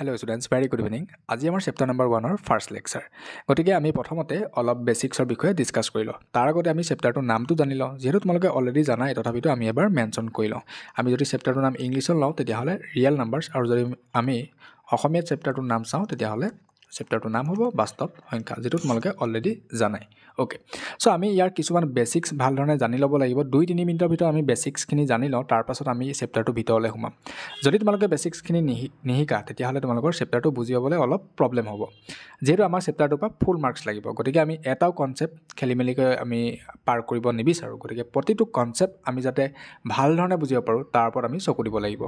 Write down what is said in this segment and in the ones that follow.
Hello students, very good evening. আজি আমাৰ chapter number 1 ৰ ফাৰ্স্ট লেকচাৰ। গতিকে আমি প্ৰথমতে অলপ বেসিক্সৰ বিষয়ে ডিসকাস কৰিলো। তাৰ আগতে আমি চেপ্টাৰটোৰ নামটো জানি লওঁ। যেহেতু তোমালোকে অলৰেডি জানাই তথাপিতো আমি এবাৰ মেনশন কৰি লওঁ। আমি যদি চেপ্টাৰটোৰ নাম ইংলিছত লওঁ তেতিয়াহ'লে ৰিয়েল নাম্বাৰছ আৰু যদি আমি অসমীয়া চেপ্টাৰটোৰ নাম চাওঁ তেতিয়াহ'লে চেপ্টাৰটোৰ নাম হ'ব বাস্তৱ সংখ্যা, যেটো তোমালোকে অলৰেডি জানাই। ওকে, সো আমি ইয়াৰ কিছুমান বেসিক্স ভাল ধৰণে জানি ল'ব লাগিব। 2-3 মিনিটৰ ভিতৰত আমি বেসিক্সখিনি জানি লওঁ, তাৰ পাছত আমি চেপ্টাৰটো ভিতৰলৈ সোমাম। যদি তোমালোকে বেসিক্সখিনি নিহিকা তেতিয়াহ'লে তোমালোকৰ চেপ্টাৰটো বুজি পাবলৈ অলপ প্ৰবলেম হ'ব। যেহেতু আমাৰ চেপ্টাৰটোৰ পৰা ফুল মাৰ্কছ লাগিব, গতিকে আমি এটাও কনসেপ্ট খেলিমেলিকৈ আমি পাৰ কৰিব নিবিচাৰোঁ। গতিকে প্ৰতিটো কনসেপ্ট আমি যাতে ভাল ধৰণে বুজিব পাৰোঁ তাৰ ওপৰত আমি চকু দিব লাগিব।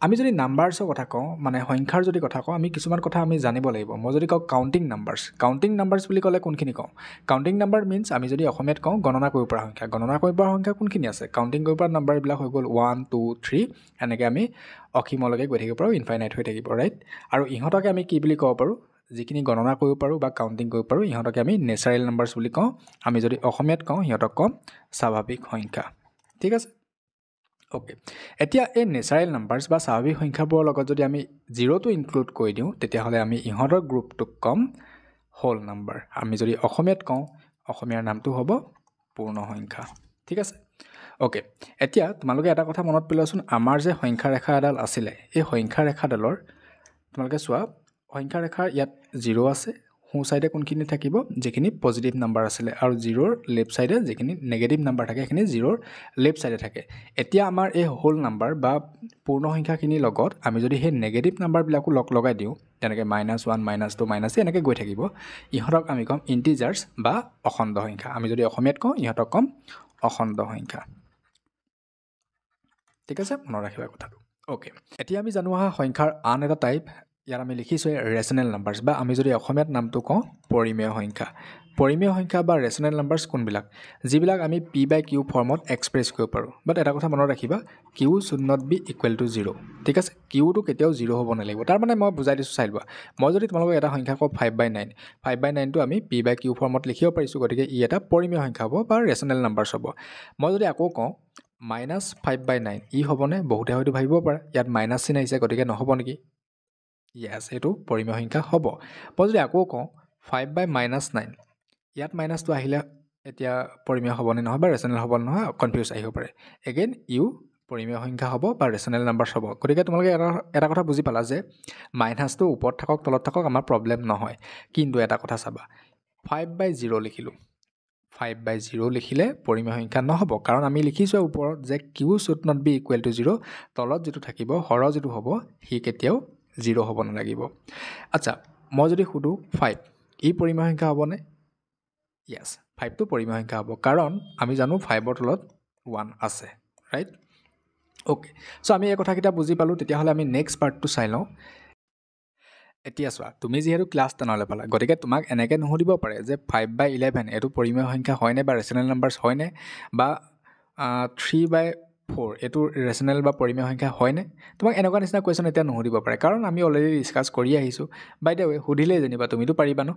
আমি যদি নাম্বাৰছৰ কথা কওঁ, মানে সংখ্যাৰ যদি কথা কওঁ, আমি কিছুমান কথা আমি জানিব লাগিব। মই যদি কওঁ কাউণ্টিং নাম্বাৰছ বুলি ক'লে কোনখিনি কওঁ? কাউণ্টিং নাম্বাৰ মিনছ আমি যদি অসমীয়াত কওঁ গণনা কৰিব পৰা সংখ্যা। গণনা কৰিব পৰা সংখ্যা কোনখিনি আছে? কাউণ্টিং কৰিব পৰা নাম্বাৰবিলাক হৈ গ'ল 1, 2, 3 এনেকৈ আমি অসীমলৈকে গৈ থাকিব পাৰোঁ, ইনফাইনাইট হৈ থাকিব, ৰাইট? আৰু ইহঁতকে আমি কি বুলি ক'ব পাৰোঁ? যিখিনি গণনা কৰিব পাৰোঁ বা কাউণ্টিং কৰিব পাৰোঁ ইহঁতকে আমি নেচাৰেল নাম্বাৰছ বুলি কওঁ। আমি যদি অসমীয়াত কওঁ সিহঁতক কম স্বাভাৱিক সংখ্যা। ঠিক আছে? ওকে, এতিয়া এই নেচাৰেল নাম্বাৰছ বা স্বাভাৱিক সংখ্যাবোৰৰ লগত যদি আমি জিৰ'টো ইনক্লুড কৰি দিওঁ তেতিয়াহ'লে আমি ইহঁতৰ গ্ৰুপটোক কম হোল নাম্বাৰ। আমি যদি অসমীয়াত কওঁ অসমীয়াৰ নামটো হ'ব পূৰ্ণ সংখ্যা। ঠিক আছে? ওকে, এতিয়া তোমালোকে এটা কথা মনত পেলোৱাচোন, আমাৰ যে সংখ্যা ৰেখা এডাল আছিলে, এই সংখ্যা ৰেখাডালৰ তোমালোকে চোৱা, সংখ্যা ৰেখাৰ ইয়াত 0 আছে, সোঁ চাইডে কোনখিনি থাকিব? যিখিনি পজিটিভ নাম্বাৰ আছিলে, আৰু 0ৰ লেফ্ট চাইডে যিখিনি নেগেটিভ নাম্বাৰ থাকে সেইখিনি 0ৰ লেফ্ট চাইডে থাকে। এতিয়া আমাৰ এই হোল নাম্বাৰ বা পূৰ্ণ সংখ্যাখিনিৰ লগত আমি যদি সেই নেগেটিভ নাম্বাৰবিলাকো লগাই দিওঁ, যেনেকৈ -1, -2, -3 এনেকৈ গৈ থাকিব, ইহঁতক আমি ক'ম ইণ্টিজাৰ্ছ বা অখণ্ড সংখ্যা। আমি যদি অসমীয়াত কওঁ ইহঁতক ক'ম অখণ্ড সংখ্যা। ঠিক আছে, মনত ৰাখিবা কথাটো। ওকে, এতিয়া আমি জানো অহা সংখ্যাৰ আন এটা টাইপ, ইয়াত আমি লিখিছোঁ ৰেচনেল নাম্বাৰছ, বা আমি যদি অসমীয়াত নামটো কওঁ পৰিমেয় সংখ্যা। পৰিমেয় সংখ্যা বা ৰেচনেল নাম্বাৰছ কোনবিলাক? যিবিলাক আমি P/Q ফৰ্মত এক্সপ্ৰেছ কৰিব পাৰোঁ। বাট এটা কথা মনত ৰাখিবা, Q should not be equal to 0। ঠিক আছে, Qটো কেতিয়াও 0 হ'ব নালাগিব। তাৰ মানে মই বুজাই দিছোঁ, চাই লোৱা। মই যদি তোমালোকক এটা সংখ্যা কওঁ 5/9, 5/9টো আমি P/Q ফৰ্মত লিখিব পাৰিছোঁ, গতিকে ই এটা পৰিমেয় সংখ্যা হ'ব বা ৰেচনেল নাম্বাৰছ হ'ব। মই যদি আকৌ কওঁ -5/9, ই হ'বনে? বহুতে হয়তো ভাবিব পাৰে ইয়াত মাইনাছ চিন আহিছে গতিকে নহ'ব নেকি? য়েছ, এইটো পৰিমেয় সংখ্যা হ'ব। মই যদি আকৌ কওঁ 5/-9, ইয়াত মাইনাছটো আহিলে এতিয়া পৰিমেয় হ'বনে নহয় বা ৰেচনেল হ'ব নহয়, কনফিউজ আহিব পাৰে। এগেইন ইউ পৰিমেয় সংখ্যা হ'ব বা ৰেচনেল নাম্বাৰছ হ'ব। গতিকে তোমালোকে এটা কথা বুজি পালা যে মাইনাছটো ওপৰত থাকক তলত থাকক আমাৰ প্ৰব্লেম নহয়। কিন্তু এটা কথা চাবা, 5/0 লিখিলোঁ, 5/0 লিখিলে পৰিমেয় সংখ্যা নহ'ব, কাৰণ আমি লিখিছোঁ ওপৰত যে Q should not be equal to 0। তলত যিটো থাকিব হৰ যিটো হ'ব সি কেতিয়াও 0 হ'ব নালাগিব। আচ্ছা, মই যদি সুধোঁ 5, ই পৰিমেয় সংখ্যা হ'বনে? য়েছ, 5টো পৰিমেয় সংখ্যা হ'ব, কাৰণ আমি জানো 5ৰ তলত 1 আছে, ৰাইট? ওকে, চ' আমি এই কথাকেইটা বুজি পালোঁ। তেতিয়াহ'লে আমি নেক্সট পাৰ্টটো চাই লওঁ। এতিয়া চোৱা, তুমি যিহেতু ক্লাছ 10লৈ পালা, গতিকে তোমাক এনেকৈ নুসুধিব পাৰে যে 5/11 এইটো পৰিমেয় সংখ্যা হয়নে বা ৰেচনেল নাম্বাৰছ হয়নে, বা 3/4 এইটো ৰেচনেল বা পৰিমেয় সংখ্যা হয়নে? তোমাক এনেকুৱা নিচিনা কুৱেশ্যন এতিয়া নুসুধিব পাৰে, কাৰণ আমি অলৰেডি ডিছকাছ কৰি আহিছোঁ। বাই দ্য ৱে, সুধিলেই যেনিবা তুমিতো পাৰিবা ন?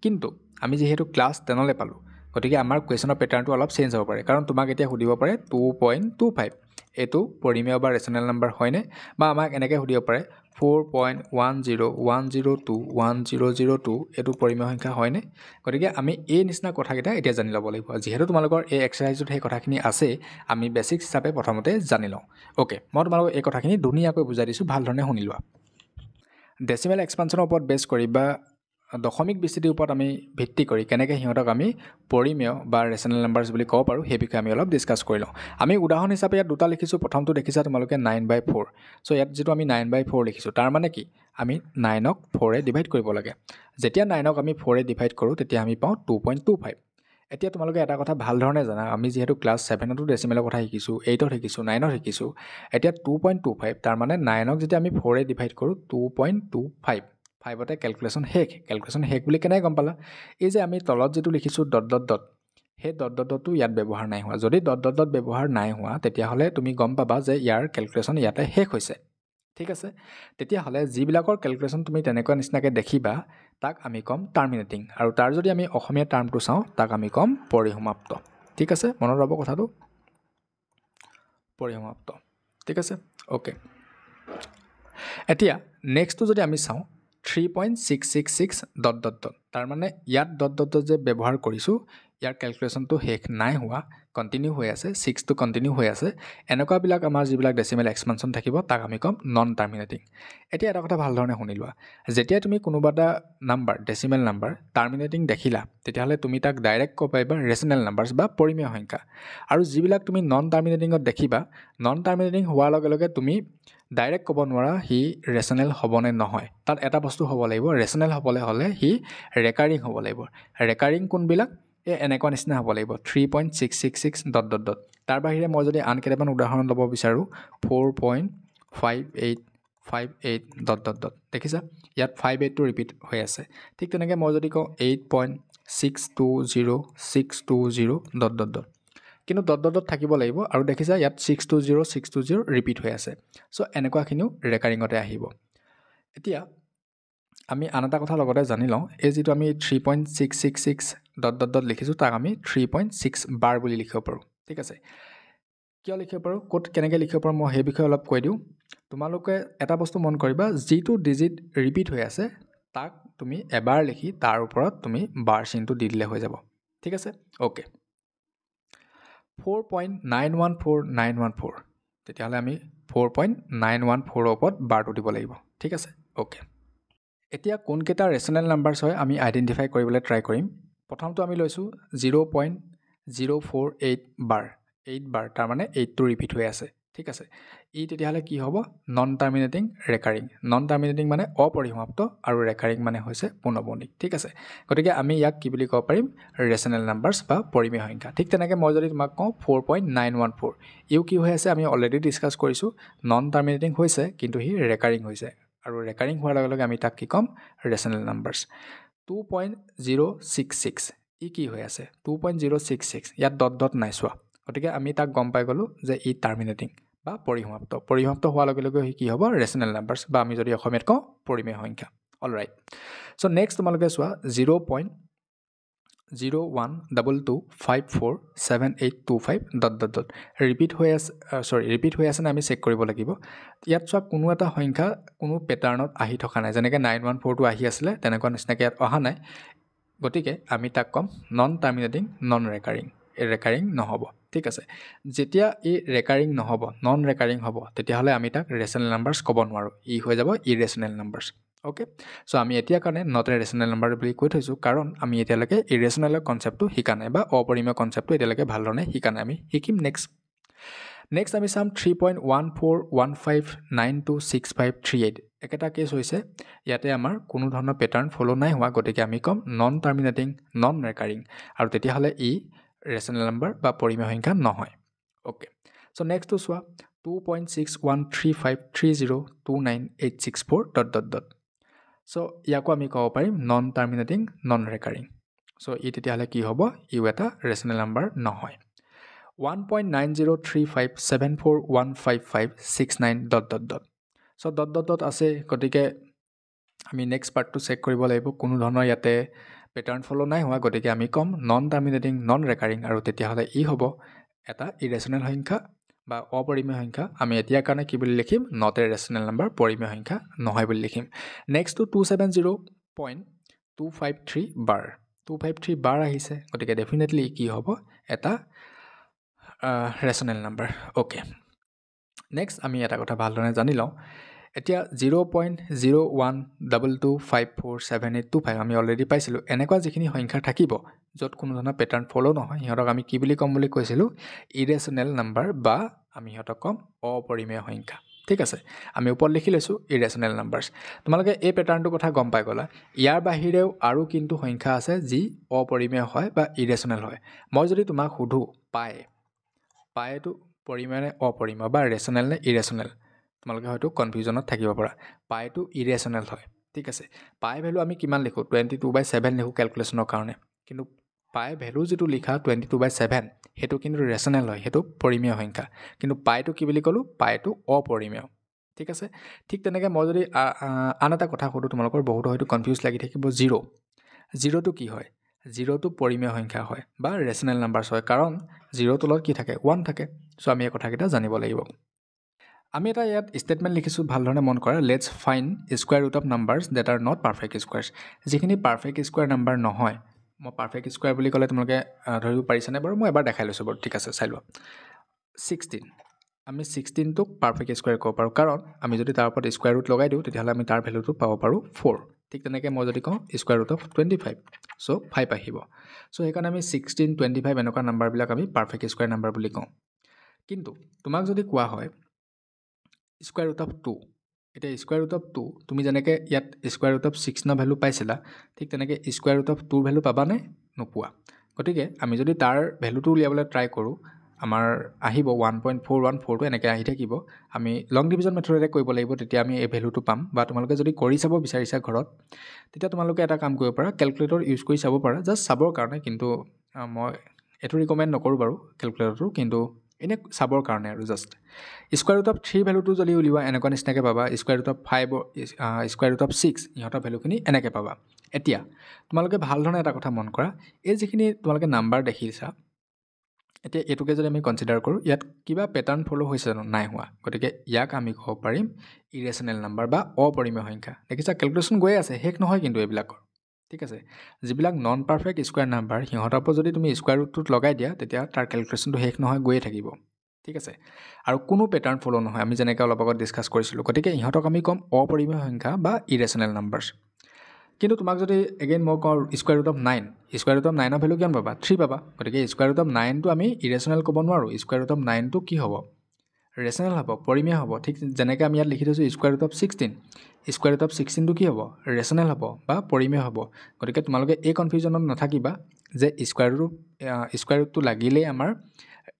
কিন্তু আমি যিহেতু ক্লাছ 10লৈ পালোঁ, গতিকে আমাৰ কুৱেশ্যনৰ পেটাৰ্ণটো অলপ চেঞ্জ হ'ব পাৰে। কাৰণ তোমাক এতিয়া সুধিব পাৰে 2.25 এইটো পৰিমেয় বা ৰেচনেল নাম্বাৰ হয়নে? বা আমাক এনেকৈ সুধিব পাৰে 4.10.102.1002 এইটো পৰিমেয় সংখ্যা হয়নে? গতিকে আমি এই নিচিনা কথাকেইটা এতিয়া জানি ল'ব লাগিব। যিহেতু তোমালোকৰ এই এক্সাৰচাইজত সেই কথাখিনি আছে, আমি বেছিক্স হিচাপে প্ৰথমতে জানি লওঁ। ওকে, মই তোমালোকক এই কথাখিনি ধুনীয়াকৈ বুজাই দিছোঁ, ভাল ধৰণে শুনি লোৱা। ডেচিমেল এক্সপানশ্যনৰ ওপৰত বেছ কৰি বা দশমিক বিস্তৃতিৰ ওপৰত আমি ভিত্তি কৰি কেনেকৈ সিহঁতক আমি পৰিমেয় বা ৰেচনেল নাম্বাৰছ বুলি ক'ব পাৰোঁ সেই বিষয়ে আমি অলপ ডিছকাছ কৰি লওঁ। আমি উদাহৰণ হিচাপে ইয়াত দুটা লিখিছোঁ। প্ৰথমটো দেখিছা তোমালোকে 9/4। চ' ইয়াত যিটো আমি 9/4 লিখিছোঁ, তাৰ মানে কি? আমি 9ক 4ৰে ডিভাইড কৰিব লাগে। যেতিয়া 9ক আমি 4ৰে ডিভাইড কৰোঁ তেতিয়া আমি পাওঁ 2.25। এতিয়া তোমালোকে এটা কথা ভাল ধৰণে জানা, আমি যিহেতু ক্লাছ 7তো ডেচিমেলৰ কথা শিকিছোঁ, 8ত শিকিছোঁ, 9ত শিকিছোঁ। এতিয়া 2.25, তাৰ মানে 9ক যেতিয়া আমি 4ৰে ডিভাইড কৰোঁ 2.25, 5তে কেলকুলেশ্যন শেষ বুলি কেনেকৈ গম পালা? এই যে আমি তলত যিটো লিখিছোঁ ডট ডট ডট, সেই ডট ডট ডটটো ইয়াত ব্যৱহাৰ নাই হোৱা। যদি ডট ডট ডট ব্যৱহাৰ নাই হোৱা তেতিয়াহ'লে তুমি গম পাবা যে ইয়াৰ কেলকুলেশ্যন ইয়াতে শেষ হৈছে। ঠিক আছে, তেতিয়াহ'লে যিবিলাকৰ কেলকুলেশ্যন তুমি তেনেকুৱা নিচিনাকৈ দেখিবা তাক আমি ক'ম টাৰ্মিনেটিং, আৰু তাৰ যদি আমি অসমীয়া টাৰ্মটো চাওঁ তাক আমি ক'ম পৰিসমাপ্ত। ঠিক আছে, মনত ৰ'ব কথাটো, পৰিসমাপ্ত। ঠিক আছে, ওকে। এতিয়া নেক্সটটো যদি আমি চাওঁ 3.666 ... তাৰ মানে ইয়াত ... যে ব্যৱহাৰ কৰিছোঁ ইয়াৰ কেলকুলেশ্যনটো শেষ নাই হোৱা, কণ্টিনিউ হৈ আছে, 6টো কণ্টিনিউ হৈ আছে। এনেকুৱাবিলাক আমাৰ যিবিলাক ডেচিমেল এক্সপেনশ্যন থাকিব তাক আমি ক'ম নন টাৰ্মিনেটিং। এতিয়া এটা কথা ভাল ধৰণে শুনি লোৱা, যেতিয়া তুমি কোনোবা এটা নাম্বাৰ ডেচিমেল নাম্বাৰ টাৰ্মিনেটিং দেখিলা তেতিয়াহ'লে তুমি তাক ডাইৰেক্ট ক'ব পাৰিবা ৰেচনেল নাম্বাৰছ বা পৰিমেয় সংখ্যা। আৰু যিবিলাক তুমি নন টাৰ্মিনেটিঙত দেখিবা, নন টাৰ্মিনেটিং হোৱাৰ লগে লগে তুমি ডাইৰেক্ট ক'ব নোৱাৰা সি ৰেচনেল হ'বনে নহয়। তাত এটা বস্তু হ'ব লাগিব, ৰেচনেল হ'বলৈ হ'লে সি ৰেকাৰিং হ'ব লাগিব। ৰেকাৰিং কোনবিলাক? এনেকুৱা নিচিনা হ'ব লাগিব 3.666 ... তাৰ বাহিৰে মই যদি আন কেইটামান উদাহৰণ ল'ব বিচাৰোঁ 4.5858 ... দেখিছা ইয়াত 58টো ৰিপিট হৈ আছে। ঠিক তেনেকৈ মই যদি কওঁ 8.620 কিন্তু ... থাকিব লাগিব আৰু দেখিছা ইয়াত 620 ৰিপিট হৈ আছে। চ' এনেকুৱাখিনিও ৰেকাৰিঙতে আহিব। এতিয়া আমি আন এটা কথা লগতে জানি লওঁ, এই যিটো আমি 3.666 ... লিখিছোঁ তাক আমি 3.6 বাৰ বুলি লিখিব পাৰোঁ। ঠিক আছে, কিয় লিখিব পাৰোঁ, ক'ত কেনেকৈ লিখিব পাৰোঁ মই সেই বিষয়ে অলপ কৈ দিওঁ। তোমালোকে এটা বস্তু মন কৰিবা, যিটো ডিজিট ৰিপিট হৈ আছে তাক তুমি এবাৰ লিখি তাৰ ওপৰত তুমি বাৰ চিনটো দি দিলে হৈ যাব। ঠিক আছে, অ'কে। 4.914914, তেতিয়াহ'লে আমি 4.914ৰ ওপৰত বাৰটো দিব লাগিব। ঠিক আছে, অ'কে। এতিয়া কোনকেইটা ৰেচনেল নাম্বাৰছ হয় আমি আইডেণ্টিফাই কৰিবলৈ ট্ৰাই কৰিম। প্ৰথমটো আমি লৈছোঁ 0.048 বাৰ, 8 বাৰ, তাৰমানে 8টো ৰিপিট হৈ আছে। ঠিক আছে, ই তেতিয়াহ'লে কি হ'ব? Non terminating recurring. Non terminating মানে অপৰিসমাপ্ত আৰু ৰেকাৰিং মানে হৈছে পুনঃপুনিক। ঠিক আছে, গতিকে আমি ইয়াক কি বুলি ক'ব পাৰিম? ৰেচনেল নাম্বাৰছ বা পৰিমেয় সংখ্যা। ঠিক তেনেকৈ মই যদি তোমাক কওঁ 4.914, ইও কি হৈ আছে আমি অলৰেডি ডিছকাছ কৰিছোঁ, নন টাৰ্মিনেটিং হৈছে কিন্তু সি ৰেকাৰিং হৈছে, আৰু ৰেকাৰিং হোৱাৰ লগে লগে আমি তাক কি ক'ম? Rational numbers. 2.066, ই কি হৈ আছে? 2.066, ইয়াত ... নাই চোৱা, গতিকে আমি তাক গম পাই গ'লোঁ যে ই টাৰ্মিনেটিং বা পৰিসমাপ্ত। পৰিসমাপ্ত হোৱাৰ লগে লগে সি কি হ'ব? ৰেচনেল নাম্বাৰছ, বা আমি যদি অসমীয়াত কওঁ পৰিমেয় সংখ্যা। All right. চ' নেক্সট তোমালোকে চোৱা 0.0122547825 ... ৰিপিট হৈ আছে, ৰিপিট হৈ আছে নে আমি চেক কৰিব লাগিব। ইয়াত চোৱা কোনো এটা সংখ্যা কোনো পেটাৰ্ণত আহি থকা নাই, যেনেকৈ 914টো আহি আছিলে তেনেকুৱা নিচিনাকৈ ইয়াত অহা নাই, গতিকে আমি তাক ক'ম non terminating non recurring. Recurring নহ'ব। ঠিক আছে, যেতিয়া ই ৰেকাৰিং নহ'ব, নন ৰেকাৰিং হ'ব, তেতিয়াহ'লে আমি তাক ৰেচনেল নাম্বাৰছ ক'ব নোৱাৰোঁ, ই হৈ যাব ইৰেচনেল নাম্বাৰছ। অ'কে, চ' আমি এতিয়া কাৰণে নট এ ৰেচনেল নাম্বাৰ বুলি কৈ থৈছোঁ, কাৰণ আমি এতিয়ালৈকে ইৰেচনেলৰ কনচেপ্টটো শিকা নাই, বা অপৰিমেয় কনচেপ্টটো এতিয়ালৈকে ভালধৰণে শিকা নাই। আমি শিকিম নেক্সট আমি চাম 3.1415926538। একেটা কেছ হৈছে, ইয়াতে আমাৰ কোনো ধৰণৰ পেটাৰ্ণ ফ'ল' নাই হোৱা, গতিকে আমি ক'ম নন টাৰ্মিনেটিং নন ৰেকাৰিং, আৰু তেতিয়াহ'লে ই ৰেচনেল নাম্বাৰ বা পৰিমেয় সংখ্যা নহয়। অ'কে, চ' নেক্সটটো চোৱা 2.613530298664 ... চ' ইয়াকো আমি ক'ব পাৰিম নন টাৰ্মিনেটিং নন ৰেকাৰিং। চ' ই তেতিয়াহ'লে কি হ'ব? ইও এটা ৰেচনেল নাম্বাৰ নহয়। 1.9035741556.9 ... চ' ... আছে, গতিকে আমি নেক্সট পাৰ্টটো চেক কৰিব লাগিব, কোনো ধৰণৰ ইয়াতে পেটাৰ্ণ ফ'ল' নাই হোৱা, গতিকে আমি ক'ম নন টাৰ্মিনেটিং নন ৰেকাৰিং, আৰু তেতিয়াহ'লে ই হ'ব এটা ইৰেচনেল সংখ্যা বা অপৰিমেয় সংখ্যা। আমি এতিয়াৰ কাৰণে কি বুলি লিখিম? নট এ ৰেচনেল নাম্বাৰ, পৰিমেয় সংখ্যা নহয় বুলি লিখিম। নেক্সটটো 270.253 বাৰ, 253 বাৰ আহিছে, গতিকে ডেফিনেটলি কি হ'ব? এটা ৰেচনেল নাম্বাৰ। অ'কে, নেক্সট আমি এটা কথা ভালদৰে জানি লওঁ। এতিয়া 0.0122547825 আমি অলৰেডি পাইছিলোঁ। এনেকুৱা যিখিনি সংখ্যা থাকিব য'ত কোনো ধৰণৰ পেটাৰ্ণ ফ'ল' নহয়, সিহঁতক আমি কি বুলি ক'ম বুলি কৈছিলোঁ? ইৰেচনেল নাম্বাৰ, বা আমি সিহঁতক ক'ম অপৰিমেয় সংখ্যা। ঠিক আছে, আমি ওপৰত লিখি লৈছোঁ ইৰেচনেল নাম্বাৰছ। তোমালোকে এই পেটাৰ্ণটোৰ কথা গম পাই গ'লা। ইয়াৰ বাহিৰেও আৰু কিন্তু সংখ্যা আছে যি অপৰিমেয় হয় বা ইৰেচনেল হয়। মই যদি তোমাক সুধোঁ পাইটো পৰিমেয় নে অপৰিমেয়, বা ৰেচনেল নে ইৰেচনেল, তোমালোকে হয়তো কনফিউজনত থাকিব পাৰা। পাইটো ইৰেচনেল হয়। ঠিক আছে, পাই ভেলু আমি কিমান লিখোঁ? 22/7 লিখোঁ কেলকুলেশ্যনৰ কাৰণে, কিন্তু পাই ভেলু যিটো লিখা 22/7 সেইটো কিন্তু ৰেচনেল হয়, সেইটো পৰিমেয় সংখ্যা। কিন্তু পাইটো কি বুলি ক'লোঁ? পাইটো অপৰিমেয়। ঠিক আছে, ঠিক তেনেকৈ মই যদি আন এটা কথা সুধোঁ, তোমালোকৰ বহুতো হয়তো কনফিউজ লাগি থাকিব, জিৰ'টো কি হয়? জিৰ'টো পৰিমেয় সংখ্যা হয় বা ৰেচনেল নাম্বাৰছ হয়, কাৰণ জিৰ'ৰ তলত কি থাকে? 1 থাকে। চ' আমি এই কথাকেইটা জানিব লাগিব। আমি এটা ইয়াত ষ্টেটমেণ্ট লিখিছোঁ ভালধৰণে মন কৰা let's find square root of numbers that are not perfect squares যিখিনি পাৰফেক্ট স্কুৱাৰ নাম্বাৰ নহয় মই পাৰফেক্ট স্কুৱাৰ বুলি ক'লে তোমালোকে ধৰিব পাৰিছানে বাৰু মই এবাৰ দেখাই লৈছোঁ বাৰু ঠিক আছে চাই লোৱা 16 আমি 16টোক পাৰফেক্ট স্কুৱাৰ ক'ব পাৰোঁ কাৰণ আমি যদি তাৰ ওপৰত স্কুৱাৰ ৰুট লগাই দিওঁ তেতিয়াহ'লে আমি তাৰ ভেলুটো পাব পাৰোঁ 4 ঠিক তেনেকৈ মই যদি কওঁ স্কুৱাৰ ৰুট অফ 25 চ' 5 আহিব চ' সেইকাৰণে আমি 16 25 এনেকুৱা নাম্বাৰবিলাক আমি পাৰফেক্ট স্কুৱাৰ নাম্বাৰ বুলি কওঁ কিন্তু তোমাক যদি কোৱা হয় স্কুৱাৰ ৰুট অফ 2 এতিয়া স্কুৱাৰ ৰুট অফ 2 তুমি যেনেকৈ ইয়াত স্কুৱাৰ ৰুট অফ 6 ভেলু পাইছিলা ঠিক তেনেকৈ স্কুৱাৰ ৰুট অফ 2 ভেলু পাবানে নোপোৱা গতিকে আমি যদি তাৰ ভেলুটো উলিয়াবলৈ ট্ৰাই কৰোঁ আমাৰ আহিব 1.414টো এনেকৈ আহি থাকিব আমি লং ডিভিজন মেথডেৰে কৰিব লাগিব তেতিয়া আমি এই ভেলুটো পাম বা তোমালোকে যদি কৰি চাব বিচাৰিছা ঘৰত তেতিয়া তোমালোকে এটা কাম কৰিব পাৰা কেলকুলেটৰ ইউজ কৰি চাব পাৰা জাষ্ট চাবৰ কাৰণে কিন্তু মই এইটো ৰিকমেণ্ড নকৰোঁ বাৰু কেলকুলেটৰটো কিন্তু এনে চাবৰ কাৰণে আৰু জাষ্ট স্কুৱাৰ ৰুট অফ 3 ভেলুটো যদি উলিওৱা এনেকুৱা নিচিনাকৈ পাবা square root of 5 square root of 6 ইহঁতৰ ভেলুখিনি এনেকৈ পাবা এতিয়া তোমালোকে ভালধৰণে এটা কথা মন কৰা এই যিখিনি তোমালোকে নাম্বাৰ দেখিছা এতিয়া এইটোকে যদি আমি কনচিডাৰ কৰোঁ ইয়াত কিবা পেটাৰ্ণ ফ'ল' হৈছে জানো নাই হোৱা গতিকে ইয়াক আমি ক'ব পাৰিম ইৰেচনেল নাম্বাৰ বা অপৰিমেয় সংখ্যা দেখিছা কেলকুলেশ্যন গৈ আছে শেষ নহয় কিন্তু এইবিলাকৰ ঠিক আছে যিবিলাক নন পাৰফেক্ট স্কুৱাৰ নাম্বাৰ সিহঁতৰ ওপৰত যদি তুমি স্কুৱাৰ ৰুটটোত লগাই দিয়া তেতিয়া তাৰ কেলকুলেশ্যনটো শেষ নহয় গৈয়ে থাকিব ঠিক আছে আৰু কোনো পেটাৰ্ণ ফ'ল' নহয় আমি যেনেকৈ অলপ আগত ডিছকাছ কৰিছিলোঁ গতিকে ইহঁতক আমি ক'ম অপৰিমেয় সংখ্যা বা ইৰেচনেল নাম্বাৰ্ছ কিন্তু তোমাক যদি এগেইন মই কওঁ square root of 9 square root of 9ৰ ভেলু কিমান পাবা 3 পাবা গতিকে স্কুৱাৰ ৰুট অফ 9টো আমি ইৰেচনেল ক'ব নোৱাৰোঁ স্কুৱাৰ ৰুট অফ 9টো কি হ'ব ৰেচনেল হ'ব পৰিমেয় হ'ব ঠিক যেনেকৈ আমি ইয়াত লিখি থৈছোঁ square root of 16 square root of 16টো কি হ'ব ৰেচনেল হ'ব বা পৰিমেয় হ'ব গতিকে তোমালোকে এই কনফিউজনত নাথাকিবা যে স্কুৱাৰ ৰুটটো লাগিলেই আমাৰ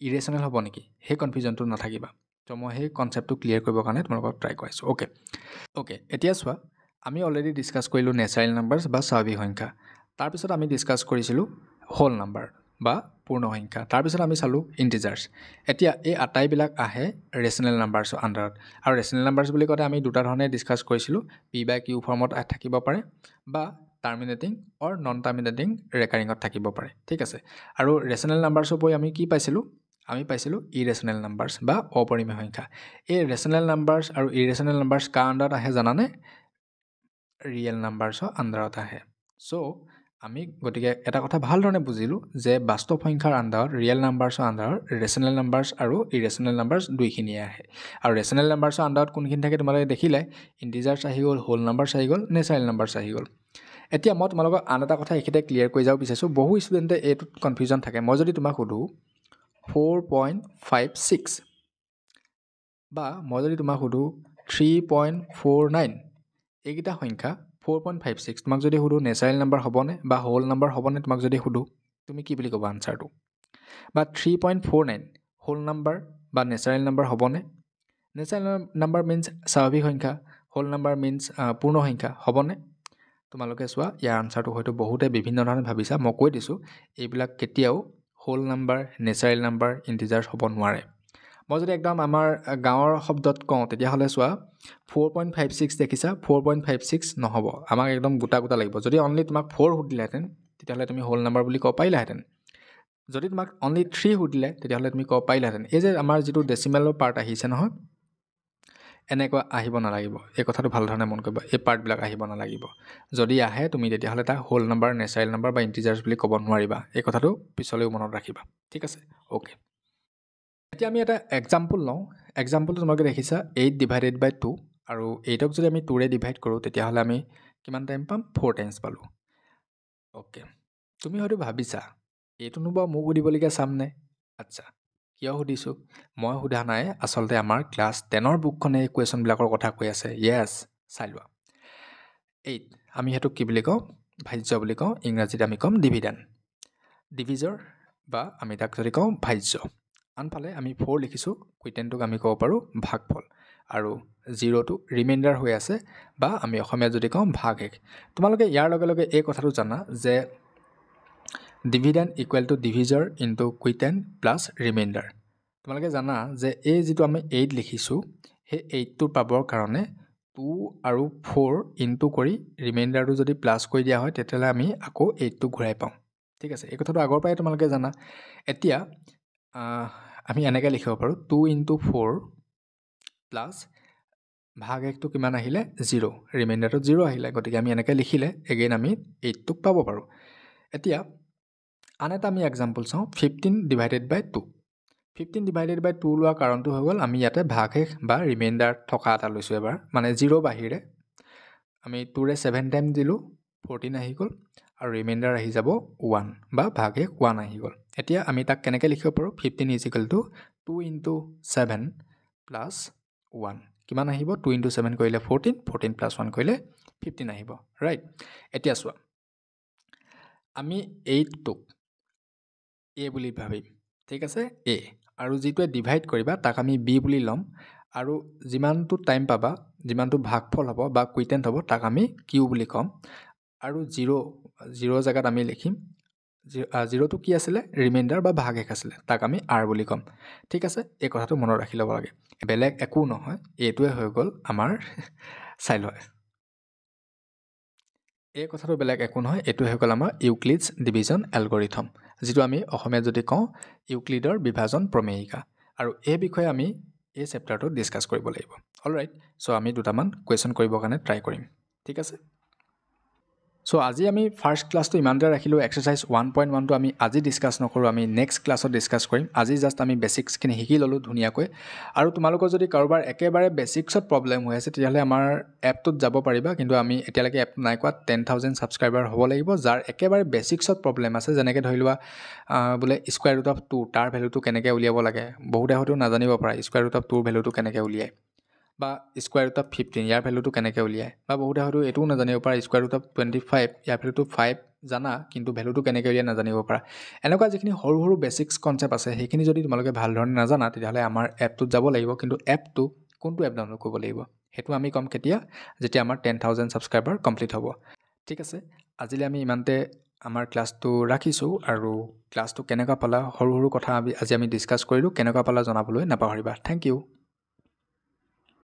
ইৰেচনেল হ'ব নেকি সেই কনফিউজনটো নাথাকিবা ত' মই সেই কনচেপ্টটো ক্লিয়াৰ কৰিবৰ কাৰণে তোমালোকক ট্ৰাই কৰিছোঁ অ'কে এতিয়া চোৱা আমি অলৰেডি ডিছকাছ কৰিলোঁ নেচাৰেল নাম্বাৰ্ছ বা স্বাভাৱিক সংখ্যা তাৰপিছত আমি ডিছকাছ কৰিছিলোঁ হোল নাম্বাৰ বা পূৰ্ণ সংখ্যা তাৰপিছত আমি চালোঁ ইণ্টিজাৰ্ছ এতিয়া এই আটাইবিলাক আহে ৰেচনেল নাম্বাৰ্ছৰ আণ্ডাৰত আৰু ৰেচনেল নাম্বাৰ্ছ বুলি কওঁতে আমি দুটা ধৰণে ডিছকাছ কৰিছিলোঁ P/Q ফৰ্মত থাকিব পাৰে বা টাৰ্মিনেটিং অৰ নন টাৰ্মিনেটিং ৰেকাৰিঙত থাকিব পাৰে ঠিক আছে আৰু ৰেচনেল নাম্বাৰ্ছৰ উপৰি আমি কি পাইছিলোঁ আমি পাইছিলোঁ ইৰেচনেল নাম্বাৰ্ছ বা অপৰিমেয় সংখ্যা এই ৰেচনেল নাম্বাৰ্ছ আৰু ইৰেচনেল নাম্বাৰ্ছ কাৰ আণ্ডাৰত আহে জানানে ৰিয়েল নাম্বাৰ্ছৰ আণ্ডাৰত আহে চ' আমি গতিকে এটা কথা ভালধৰণে বুজিলোঁ যে বাস্তৱ সংখ্যাৰ আণ্ডাৰত ৰিয়েল নাম্বাৰ্ছৰ আণ্ডাৰত ৰেচনেল নাম্বাৰ্ছ আৰু ইৰেচনেল নাম্বাৰ্ছ দুইখিনিয়ে আহে আৰু ৰেচনেল নাম্বাৰ্ছৰ আণ্ডাৰত কোনখিনি থাকে তোমালোকে দেখিলে ইণ্টিজাৰ্ছ আহি গ'ল হোল নাম্বাৰ্ছ আহি গ'ল নেচাৰেল নাম্বাৰ্ছ আহি গ'ল এতিয়া মই তোমালোকক আন এটা কথা এইখিনিতে ক্লিয়াৰ কৰি যাব বিচাৰিছোঁ বহু ষ্টুডেণ্টে এইটোত কনফিউজন থাকে মই যদি তোমাক সুধোঁ 4.56 বা মই যদি তোমাক সুধোঁ 3.49 এইকেইটা সংখ্যা 4.56 তোমাক যদি সুধোঁ নেচাৰেল নাম্বাৰ হ'বনে বা হোল নাম্বাৰ হ'বনে তোমাক যদি সুধোঁ তুমি কি বুলি ক'বা আনচাৰটো বা 3.49 হোল নাম্বাৰ বা নেচাৰেল নাম্বাৰ হ'বনে নেচাৰেল নাম্বাৰ মিনছ স্বাভাৱিক সংখ্যা হোল নাম্বাৰ মিনছ পূৰ্ণ সংখ্যা হ'বনে তোমালোকে চোৱা ইয়াৰ আনচাৰটো হয়তো বহুতে বিভিন্ন ধৰণে ভাবিছা মই কৈ দিছোঁ এইবিলাক কেতিয়াও whole number natural number integers হ'ব নোৱাৰে মই যদি একদম আমাৰ গাঁৱৰ শব্দত কওঁ তেতিয়াহ'লে চোৱা 4.56 দেখিছা 4.56 নহ'ব আমাক একদম গোটা লাগিব যদি অনলি তোমাক 4 সুধিলেহেঁতেন তেতিয়াহ'লে তুমি হোল নাম্বাৰ বুলি ক'ব পাৰিলাহেঁতেন যদি তোমাক অনলি 3 সুধিলে তেতিয়াহ'লে তুমি ক'ব পাৰিলাহেঁতেন এই যে আমাৰ যিটো ডেচিমেলৰ পাৰ্ট আহিছে নহয় এনেকুৱা আহিব নালাগিব এই কথাটো ভালধৰণে মন কৰিবা এই পাৰ্টবিলাক আহিব নালাগিব যদি আহে তুমি তেতিয়াহ'লে তাক হোল নাম্বাৰ নেচাৰেল নাম্বাৰ বা ইণ্টিজাৰ্ছ বুলি ক'ব নোৱাৰিবা এই কথাটো পিছলৈও মনত ৰাখিবা ঠিক আছে অ'কে এতিয়া আমি এটা এক্সাম্পল লওঁ এক্সাম্পলটো তোমালোকে দেখিছা 8/2 আৰু 8ক যদি আমি 2ৰে ডিভাইড কৰোঁ তেতিয়াহ'লে আমি কিমান টাইম পাম 4 টাইমছ পালোঁ অ'কে তুমি হয়তো ভাবিছা এইটোনো বাৰু মোক সুধিবলগীয়া চামনে আচ্ছা কিয় সুধিছোঁ মই সোধা নাই আচলতে আমাৰ ক্লাছ 10ৰ বুকখনে এই কুৱেশ্যনবিলাকৰ কথা কৈ আছে য়েছ চাই লোৱা 8 আমি সেইটোক কি বুলি কওঁ ভাজ্য বুলি কওঁ ইংৰাজীত আমি ক'ম ডিভিজৰ বা আমি তাক যদি কওঁ ভাজ্য আনফালে আমি 4 লিখিছোঁ কুইটেনটোক আমি ক'ব পাৰোঁ ভাগফল আৰু 0টো ৰিমাইণ্ডাৰ হৈ আছে বা আমি অসমীয়াত যদি কওঁ ভাগশেষ তোমালোকে ইয়াৰ লগে লগে এই কথাটো জানা যে dividend equal to divisor into quotient plus remainder তোমালোকে জানা যে এই যিটো আমি 8 লিখিছোঁ সেই 8টো পাবৰ কাৰণে 2 আৰু 4 ইনটু কৰি ৰিমাইণ্ডাৰটো যদি প্লাছ কৰি দিয়া হয় তেতিয়াহ'লে আমি আকৌ 8টো ঘূৰাই পাওঁ ঠিক আছে এই কথাটো আগৰ পৰাই তোমালোকে জানা এতিয়া আমি এনেকৈ লিখিব পাৰোঁ 2 × 4 প্লাছ ভাগ 1টো কিমান আহিলে 0 ৰিমাইণ্ডাৰটো 0 আহিলে গতিকে আমি এনেকৈ লিখিলে এগেইন আমি 8টোক পাব পাৰোঁ এতিয়া আন এটা আমি এক্সাম্পল চাওঁ 15/2 15 ডিভাইডেড বাই 2 লোৱাৰ কাৰণটো হৈ গ'ল আমি ইয়াতে ভাগশেষ বা ৰিমাইণ্ডাৰ থকা এটা লৈছোঁ এবাৰ মানে 0 বাহিৰে আমি 2ৰে 7 টাইম দিলোঁ 14 আহি গ'ল আৰু ৰিমাইণ্ডাৰ আহি যাব 1 বা ভাগশেষ 1 আহি গ'ল এতিয়া আমি তাক কেনেকৈ লিখিব পাৰোঁ 15 is equal to 2 into 7 plus 1 কিমান আহিব 2 ইনটু 7 কৰিলে 14 14 প্লাছ 1 কৰিলে 15 আহিব ৰাইট এতিয়া চোৱা আমি 8টোক এ বুলি ভাবিম ঠিক আছে এ আৰু যিটোৱে ডিভাইড কৰিবা তাক আমি বি বুলি ল'ম আৰু যিমানটো টাইম পাবা যিমানটো ভাগফল হ'ব বা কুইটেণ্ট হ'ব তাক আমি কিউ বুলি ক'ম আৰু 0 জেগাত আমি লিখিম 0টো কি আছিলে ৰিমাইণ্ডাৰ বা ভাগশেষ আছিলে তাক আমি আৰ বুলি ক'ম ঠিক আছে এই কথাটো মনত ৰাখি ল'ব লাগে বেলেগ একো নহয় এইটোৱে হৈ গ'ল আমাৰ চাই লয় এই কথাটো বেলেগ একো নহয় এইটো হৈ গ'ল আমাৰ ইউক্লিডছ ডিভিজন এলগৰিথম যিটো আমি অসমীয়াত যদি কওঁ ইউক্লিডৰ বিভাজন প্ৰমেয়িকা আৰু এই বিষয়ে আমি এই চেপ্টাৰটোত ডিছকাছ কৰিব লাগিব অলৰাইট চ' আমি দুটামান কুৱেশ্যন কৰিবৰ কাৰণে ট্ৰাই কৰিম ঠিক আছে চ' আজি আমি ফাৰ্ষ্ট ক্লাছটো ইমানতে ৰাখিলোঁ এক্সাৰচাইজ 1.1টো আমি আজি ডিছকাছ নকৰোঁ আমি নেক্সট ক্লাছত ডিছকাছ কৰিম আজি জাষ্ট আমি বেছিক্সখিনি শিকি ল'লোঁ ধুনীয়াকৈ আৰু তোমালোকৰ যদি কাৰোবাৰ একেবাৰে বেছিক্সত প্ৰব্লেম হৈ আছে তেতিয়াহ'লে আমাৰ এপটোত যাব পাৰিবা কিন্তু আমি এতিয়ালৈকে এপটো নাই কোৱা 10,000 ছাবস্ক্ৰাইবাৰ হ'ব লাগিব যাৰ একেবাৰে বেছিক্সত প্ৰব্লেম আছে যেনেকৈ ধৰি লোৱা বোলে স্কুৱাৰ ৰুট অফ 2 তাৰ ভেলুটো কেনেকৈ উলিয়াব লাগে বহুতে হয়তো নাজানিব পাৰে স্কুৱাৰ ৰুট অফ 2ৰ ভেলুটো কেনেকৈ উলিয়ায় বা স্কুৱাৰ ৰুট অফ 15 ইয়াৰ ভেলুটো কেনেকৈ উলিয়ায় বা বহুতে হয়তো এইটোও নাজানিব পাৰে স্কুৱাৰ ৰুট অফ 25 ইয়াৰ ভেলুটো 5 জানা কিন্তু ভেলুটো কেনেকৈ উলিয়ায় নাজানিব পাৰা এনেকুৱা যিখিনি সৰু সৰু বেছিক্স কনচেপ্ট আছে সেইখিনি যদি তোমালোকে ভালধৰণে নাজানা তেতিয়াহ'লে আমাৰ এপটোত যাব লাগিব কিন্তু এপটো কোনটো এপ ডাউনলোড কৰিব লাগিব সেইটো আমি ক'ম কেতিয়া যেতিয়া আমাৰ 10,000 ছাবস্ক্ৰাইবাৰ কমপ্লিট হ'ব ঠিক আছে আজিলৈ আমি ইমানতে আমাৰ ক্লাছটো ৰাখিছোঁ আৰু ক্লাছটো কেনেকুৱা পালা সৰু সৰু কথা আজি আমি ডিছকাছ কৰিলোঁ কেনেকুৱা পালা জনাবলৈ নাপাহৰিবা থেংক ইউ